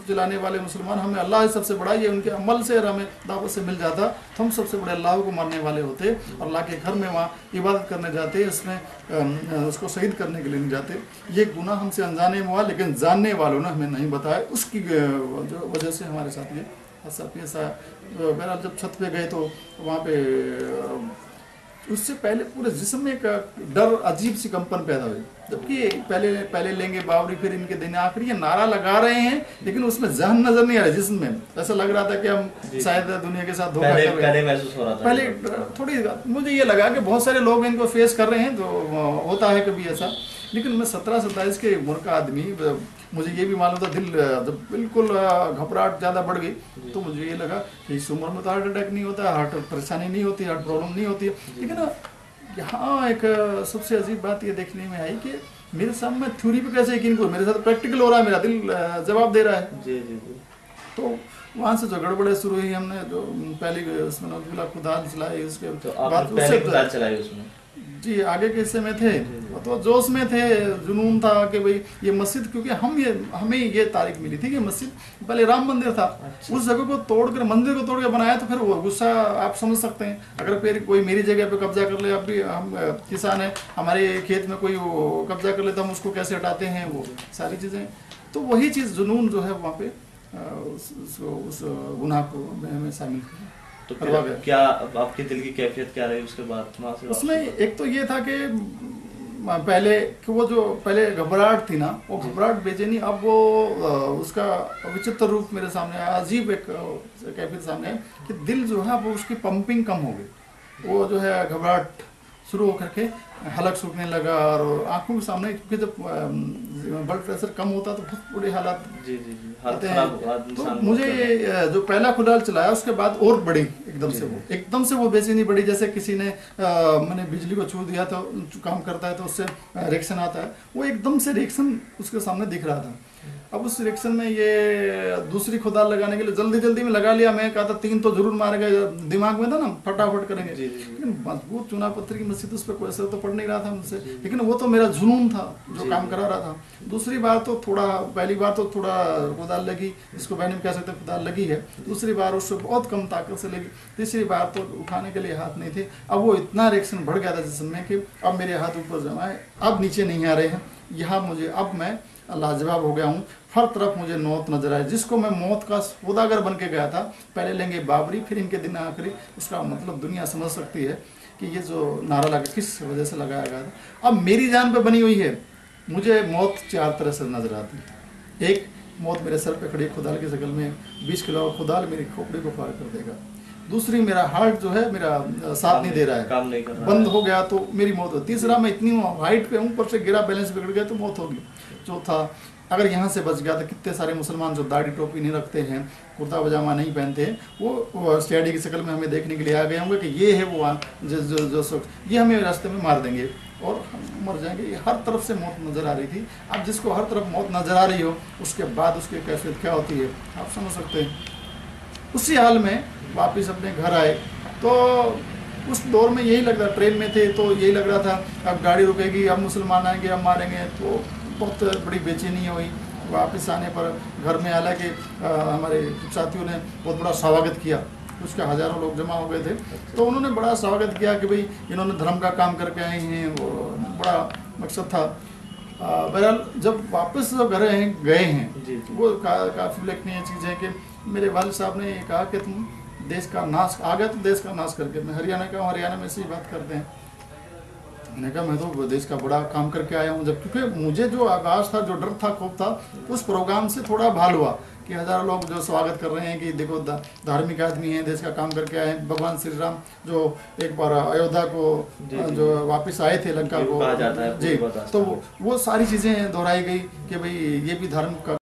चलाने वाले मुसलमान, हमें अल्लाह सबसे बड़ा, ये उनके अमल से और हमें दावत से मिल जाता तो हम सबसे बड़े अल्लाह को मानने वाले होते और अल्लाह के घर में वहाँ इबादत करने जाते, इसमें उसको शहीद करने के लिए नहीं जाते। ये गुनाह हमसे अनजाने में हुआ, लेकिन जानने वालों ने हमें नहीं बताया, उसकी वजह से हमारे साथ ये हादसा पेश आया। बहरहाल जब छत पे गए तो वहाँ पे उससे पहले पूरे जिस्म में एक डर, अजीब सी कंपन पैदा हुई, जबकि पहले लेंगे बावरी फिर इनके दिन आखिरी, ये नारा लगा रहे हैं लेकिन उसमें जहन नजर नहीं आ रहा जिस्म में। ऐसा लग रहा था कि हम शायद दुनिया के साथ धोखा कर रहे हैं। पहले महसूस हो रहा था, पहले थोड़ी मुझे ये लगा कि बहुत सारे लोग इनको फेस कर रहे हैं, तो होता है कभी ऐसा। लेकिन मैं 17-27 के उम्र का आदमी, मुझे ये भी मालूम था, दिल जब बिल्कुल घबराहट ज़्यादा बढ़ गई तो मुझे ये लगा कि इस उम्र में तो हार्ट अटैक नहीं होता, हार्ट परेशानी नहीं होती, हार्ट प्रॉब्लम नहीं होती है। लेकिन यहाँ एक सबसे अजीब बात ये देखने में आई कि मेरे सामने थ्योरी पे कैसे यकीन करूं, मेरे साथ प्रैक्टिकल हो रहा है, मेरा दिल जवाब दे रहा है। जी जी जी। तो वहाँ से जो गड़बड़े शुरू हुई, हमने जो पहले उसमें खुदाल चलाई, उसके बाद उससे चलाई उसमें जी आगे के हिस्से में थे तो जोश में थे, जुनून था कि भाई ये मस्जिद, क्योंकि हमें ये तारीख मिली थी कि मस्जिद पहले राम मंदिर था। अच्छा। उस जगह को तोड़कर, मंदिर को तोड़ के बनाया, तो फिर वो गुस्सा आप समझ सकते हैं। अगर फिर कोई मेरी जगह पे कब्जा कर ले, अब भी हम किसान हैं, हमारे खेत में कोई कब्जा कर ले तो हम उसको कैसे हटाते हैं, वो सारी चीज़ें। तो वही चीज़ जुनून जो है वहाँ पे उस गुनाह को हमें शामिल किया। तो क्या आपके दिल की कैफियत क्या रही उसके बाद वहाँ से? उसमें एक तो ये था कि पहले कि वो जो पहले घबराहट थी ना, वो घबराहट बेचैनी, अब वो उसका विचित्र रूप मेरे सामने आया, अजीब एक कैफियत सामने आया कि दिल जो है वो उसकी पंपिंग कम हो गई, वो जो है घबराहट शुरू होकर के हलक सूखने लगा, और आंखों के सामने, क्योंकि जब ब्लड प्रेशर कम होता तो बहुत बुरे हालात आते हैं। तो मुझे जो पहला खुदाल चलाया उसके बाद और बढ़ी एकदम से वो बेचैनी बढ़ी, जैसे किसी ने मैंने बिजली को छू दिया तो काम करता है तो उससे रिएक्शन आता है, वो एकदम से रिएक्शन उसके सामने दिख रहा था। अब उस रिएक्शन में ये दूसरी खुदाल लगाने के लिए जल्दी में लगा लिया। मैं कहा था 3 तो जरूर मारेगा, दिमाग में था ना फटाफट करेंगे, लेकिन मजबूत चुना पत्थर की मस्जिद, उस पर कोई असर तो पड़ नहीं रहा था मुझसे, लेकिन वो तो मेरा जुनून था जो काम करा रहा था। दूसरी बार तो थोड़ा, पहली बार तो थोड़ा खुदाल लगी, इसको बहन कह सकते खुदाल लगी है, दूसरी बार उससे बहुत कम ताकत से लगी, तीसरी बार तो उठाने के लिए हाथ नहीं थे। अब वो इतना रिएक्शन बढ़ गया था जिसमें कि अब मेरे हाथ ऊपर जमा है, अब नीचे नहीं आ रहे हैं, यहाँ मुझे, अब मैं लाजवाब हो गया हूँ, हर तरफ मुझे मौत नजर आए, जिसको मैं मौत का सौदागर बन के गया था। पहले लेंगे बाबरी फिर इनके दिन आखिरी, उसका मतलब दुनिया समझ सकती है कि ये जो नारा लगा किस वजह से लगाया गया था। अब मेरी जान पे बनी हुई है, मुझे मौत 4 तरह से नजर आती है। एक मौत मेरे सर पे खड़ी खुदाल की शक्ल में, 20 किलो खुदाल मेरी खोपड़ी को पार कर देगा। दूसरी, मेरा हार्ट जो है मेरा साथ नहीं दे रहा है, काम नहीं कर रहा, बंद हो गया तो मेरी मौत हो। तीसरा, मैं इतनी हाइट पे ऊपर से गिरा, बैलेंस बिगड़ गया तो मौत होगी। चौथा, अगर यहाँ से बच गया तो कितने सारे मुसलमान जो दाढ़ी टोपी नहीं रखते हैं, कुर्ता पजामा नहीं पहनते हैं, वो स्टैडी की शक्ल में हमें देखने के लिए आ गए होंगे कि ये है वो जो शख्स, ये हमें रास्ते में मार देंगे और हम मर जाएंगे। ये हर तरफ से मौत नज़र आ रही थी। अब जिसको हर तरफ मौत नज़र आ रही हो, उसके बाद उसकी कैफियत क्या होती है आप समझ सकते हैं। उसी हाल में वापस अपने घर आए तो उस दौर में यही लग रहा, ट्रेन में थे तो यही लग रहा था अब गाड़ी रुकेगी, अब मुसलमान आएंगे, अब मारेंगे, तो बहुत बड़ी बेचैनी हुई। वापस आने पर घर में, हालांकि हमारे साथियों ने बहुत बड़ा स्वागत किया, उसके हज़ारों लोग जमा हो गए थे, तो उन्होंने बड़ा स्वागत किया कि भाई इन्होंने धर्म का काम करके आए हैं, वो बड़ा मकसद था। बहरहाल जब वापस घर गए हैं वो काफ़ी उल्लेखनीय चीज़ है कि मेरे वालिद साहब ने कहा कि तुम देश का नाश, आ गया तो देश का नाश करके। मैं हरियाणा का हूँ, हरियाणा में से ही बात करते हैं। मैंने कहा मैं तो देश का बड़ा काम करके आया हूँ, जब क्योंकि मुझे जो आगाज था, जो डर था, खौफ था, उस प्रोग्राम से थोड़ा भाल हुआ कि हज़ारों लोग जो स्वागत कर रहे हैं कि देखो धार्मिक आदमी हैं, देश का काम करके आए हैं। भगवान श्री राम जो एक बार अयोध्या को जो वापस आए थे लंका को, जी, तो वो सारी चीज़ें दोहराई गई कि भाई ये भी धर्म का